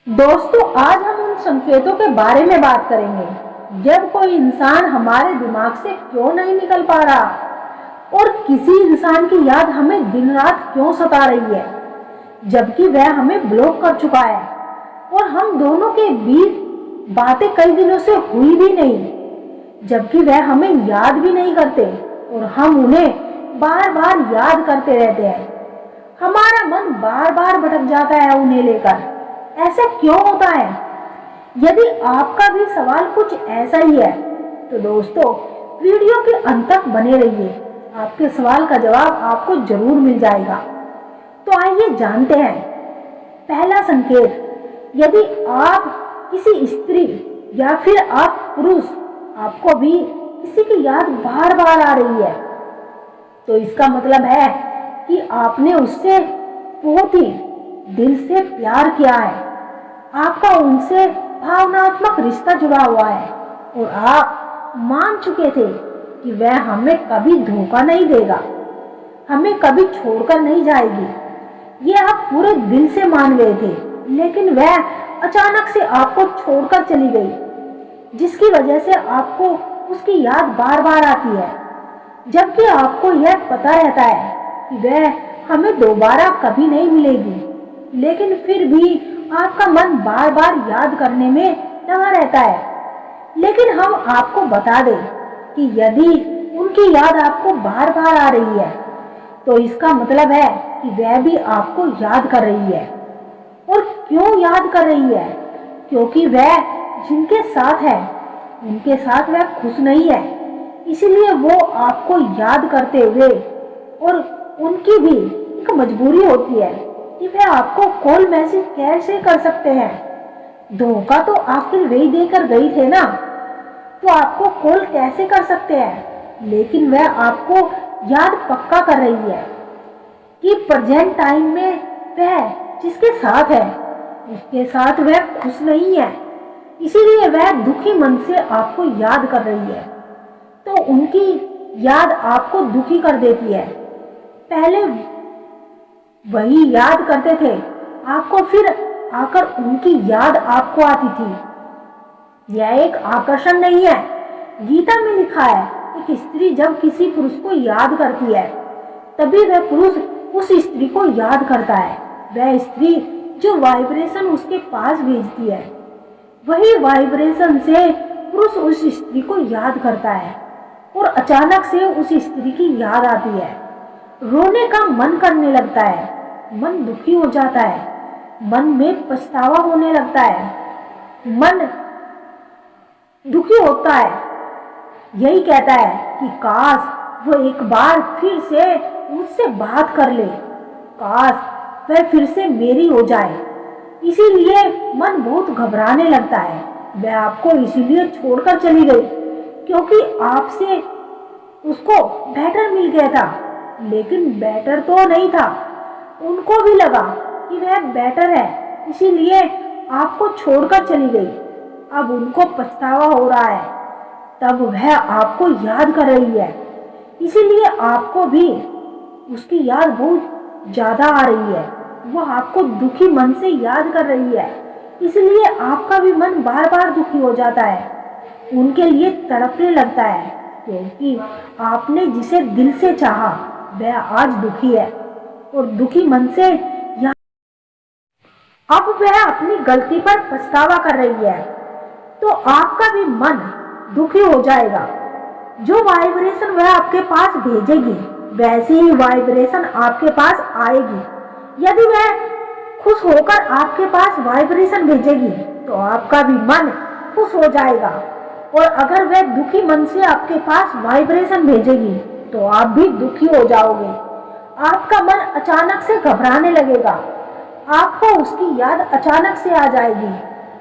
दोस्तों, आज हम उन संकेतों के बारे में बात करेंगे जब कोई इंसान हमारे दिमाग से क्यों नहीं निकल पा रहा और किसी इंसान की याद हमें दिन रात क्यों सता रही है जबकि वह हमें ब्लॉक कर चुका है और हम दोनों के बीच बातें कई दिनों से हुई भी नहीं, जबकि वह हमें याद भी नहीं करते और हम उन्हें बार बार याद करते रहते हैं। हमारा मन बार बार भटक जाता है उन्हें लेकर। ऐसा क्यों होता है? यदि आपका भी सवाल कुछ ऐसा ही है तो दोस्तों, वीडियो के अंत तक बने रहिए। आपके सवाल का जवाब आपको जरूर मिल जाएगा। तो आइए जानते हैं। पहला संकेत, यदि आप किसी स्त्री या फिर आप पुरुष, आपको भी किसी की याद बार बार आ रही है तो इसका मतलब है कि आपने उससे बहुत ही दिल से प्यार किया है। आपका उनसे भावनात्मक रिश्ता जुड़ा हुआ है और आप मान चुके थे कि वह हमें कभी धोखा नहीं देगा, हमें कभी छोड़कर नहीं जाएगी। ये आप पूरे दिल से मान गए थे, लेकिन वह अचानक से आपको छोड़कर चली गई, जिसकी वजह से आपको उसकी याद बार बार आती है, जबकि आपको यह पता रहता है कि वह हमें दोबारा कभी नहीं मिलेगी। लेकिन फिर भी आपका मन बार बार याद करने में लगा रहता है। लेकिन हम आपको बता दें कि यदि उनकी याद आपको बार बार आ रही है तो इसका मतलब है कि वह भी आपको याद कर रही है। और क्यों याद कर रही है? क्योंकि वह जिनके साथ है उनके साथ वह खुश नहीं है, इसलिए वो आपको याद करते हुए, और उनकी भी एक मजबूरी होती है कि वह आपको कॉल मैसेज कैसे कर सकते हैं। धोखा तो आखिर वही देकर गई थे ना, तो आपको कॉल कैसे कर सकते हैं। लेकिन वह आपको याद पक्का कर रही है कि प्रेजेंट टाइम में वह जिसके साथ है उसके साथ वह खुश नहीं है, इसीलिए वह दुखी मन से आपको याद कर रही है। तो उनकी याद आपको दुखी कर देती है। पहले वही याद करते थे आपको, फिर आकर उनकी याद आपको आती थी। यह एक आकर्षण नहीं है। गीता में लिखा है, एक स्त्री जब किसी पुरुष को याद करती है तभी वह पुरुष उस स्त्री को याद करता है। वह स्त्री जो वाइब्रेशन उसके पास भेजती है, वही वाइब्रेशन से पुरुष उस स्त्री को याद करता है और अचानक से उस स्त्री की याद आती है। रोने का मन करने लगता है, मन दुखी हो जाता है, मन में पछतावा होने लगता है, मन दुखी होता है, यही कहता है कि काश वो एक बार फिर से मुझसे बात कर ले, काश वह फिर से मेरी हो जाए। इसीलिए मन बहुत घबराने लगता है। वह आपको इसीलिए छोड़कर चली गई क्योंकि आपसे उसको बेटर मिल गया था, लेकिन बेटर तो नहीं था। उनको भी लगा कि वह बेटर है, इसीलिए आपको छोड़कर चली गई। अब उनको पछतावा हो रहा है, तब वह आपको याद कर रही है, इसीलिए आपको भी उसकी याद बहुत ज्यादा आ रही है। वह आपको दुखी मन से याद कर रही है, इसलिए आपका भी मन बार बार दुखी हो जाता है, उनके लिए तड़पने लगता है, क्योंकि आपने जिसे दिल से चाहा वह आज दुखी है और दुखी मन से अब वह अपनी गलती पर पछतावा कर रही है। तो आपका भी मन दुखी हो जाएगा। जो वाइब्रेशन वह आपके पास भेजेगी वैसी ही वाइब्रेशन आपके पास आएगी। यदि वह खुश होकर आपके पास वाइब्रेशन भेजेगी तो आपका भी मन खुश हो जाएगा, और अगर वह दुखी मन से आपके पास वाइब्रेशन भेजेगी तो आप भी दुखी हो जाओगे। आपका मन अचानक से घबराने लगेगा, आपको उसकी याद अचानक से आ जाएगी,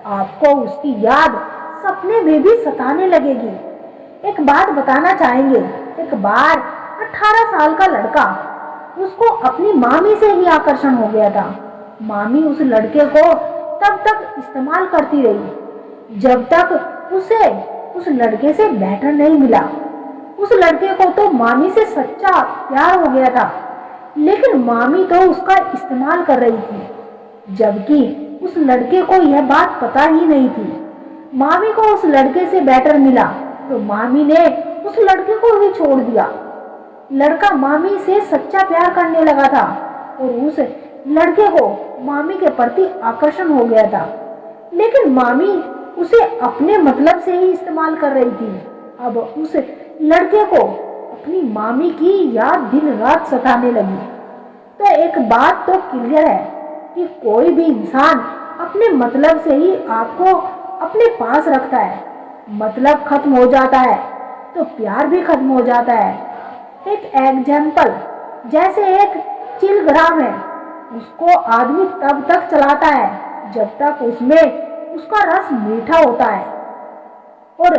आपको उसकी याद सपने में भी सताने लगेगी। एक बात बताना चाहेंगे, एक बार 18 साल का लड़का, उसको अपनी मामी से ही आकर्षण हो गया था। मामी उस लड़के को तब तक इस्तेमाल करती रही जब तक उसे उस लड़के से बेटर नहीं मिला। उस लड़के को तो मामी से सच्चा प्यार हो गया था, लेकिन मामी तो उसका इस्तेमाल कर रही थी, जबकि उस लड़के को यह बात पता ही नहीं थी। मामी को उस लड़के से बेटर मिला तो मामी ने उस लड़के को ही छोड़ दिया। लड़का मामी से सच्चा प्यार करने लगा था और उस लड़के को मामी के प्रति आकर्षण हो गया था, लेकिन मामी उसे अपने मतलब से ही इस्तेमाल कर रही थी। अब उस लड़के को अपनी मामी की याद दिन रात सताने लगी। तो एक बात तो क्लियर है कि कोई भी इंसान अपने मतलब से ही आपको अपने पास रखता है। मतलब खत्म हो जाता है तो प्यार भी खत्म हो जाता है। एक एग्जाम्पल, जैसे एक चिलग्राम है, उसको आदमी तब तक चलाता है जब तक उसमें उसका रस मीठा होता है, और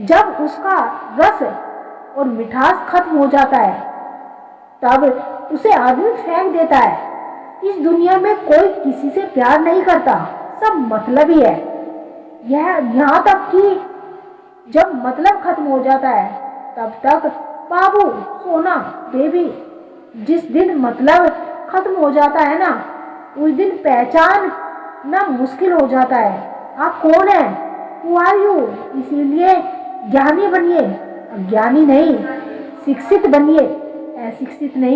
जब उसका रस और मिठास खत्म हो जाता है तब उसे आदमी फेंक देता है। इस दुनिया में कोई किसी से प्यार नहीं करता, सब मतलब ही है। यह यहाँ तक कि जब मतलब खत्म हो जाता है तब तक बाबू, सोना, बेबी, जिस दिन मतलब खत्म हो जाता है ना, उस दिन पहचान ना मुश्किल हो जाता है। आप कौन हैं? Who are you? इसीलिए ज्ञानी बनिए, ज्ञानी नहीं शिक्षित बनिए, अशिक्षित नहीं।